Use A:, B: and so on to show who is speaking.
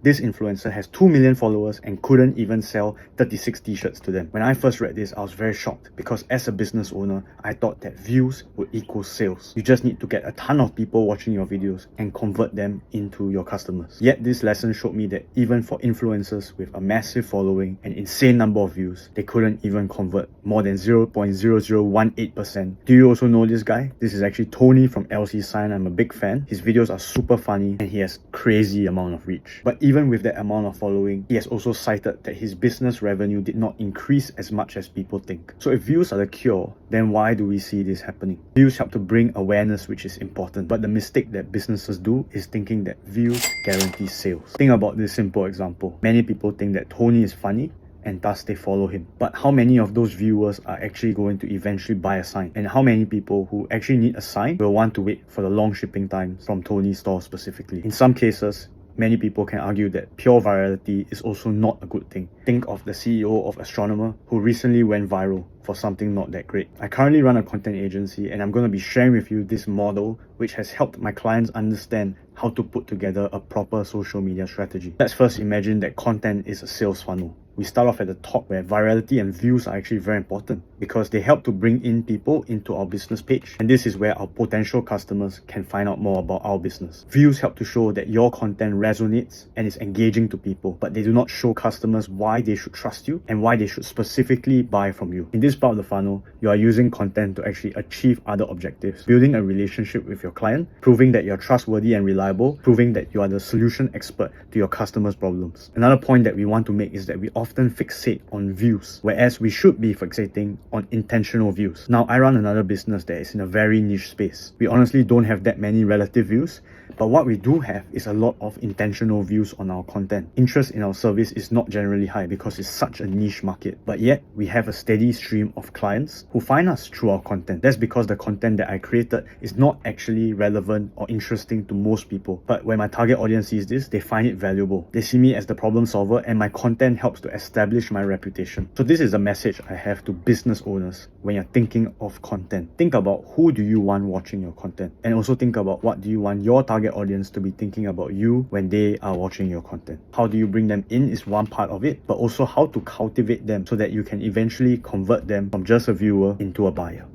A: This influencer has 2 million followers and couldn't even sell 36 t-shirts to them. When I first read this, I was very shocked because as a business owner, I thought that views would equal sales. You just need to get a ton of people watching your videos and convert them into your customers. Yet this lesson showed me that even for influencers with a massive following and insane number of views, they couldn't even convert more than 0.0018%. Do you also know this guy? This is actually Tony from LC Sign. I'm a big fan. His videos are super funny and he has crazy amount of reach. But even with that amount of following, he has also cited that his business revenue did not increase as much as people think. So if views are the cure, then why do we see this happening? Views help to bring awareness, which is important. But the mistake that businesses do is thinking that views guarantee sales. Think about this simple example. Many people think that Tony is funny and thus they follow him. But how many of those viewers are actually going to eventually buy a sign? And how many people who actually need a sign will want to wait for the long shipping times from Tony's store specifically? In some cases, many people can argue that pure virality is also not a good thing. Think of the CEO of Astronomer who recently went viral for something not that great. I currently run a content agency and I'm going to be sharing with you this model which has helped my clients understand how to put together a proper social media strategy. Let's first imagine that content is a sales funnel. We start off at the top where virality and views are actually very important because they help to bring in people into our business page. And this is where our potential customers can find out more about our business. Views help to show that your content resonates and is engaging to people, but they do not show customers why they should trust you and why they should specifically buy from you. In this part of the funnel, you are using content to actually achieve other objectives. Building a relationship with your client, proving that you're trustworthy and reliable, proving that you are the solution expert to your customers' problems. Another point that we want to make is that we often fixate on views, whereas we should be fixating on intentional views. Now, I run another business that is in a very niche space. We honestly don't have that many relative views, but what we do have is a lot of intentional views on our content. Interest in our service is not generally high because it's such a niche market, but yet we have a steady stream of clients who find us through our content. That's because the content that I created is not actually relevant or interesting to most people. But when my target audience sees this, they find it valuable. They see me as the problem solver and my content helps to establish my reputation. So this is a message I have to business owners when you're thinking of content. Think about who do you want watching your content, and also think about what do you want your target audience to be thinking about you when they are watching your content. How do you bring them in is one part of it, but also how to cultivate them so that you can eventually convert them from just a viewer into a buyer.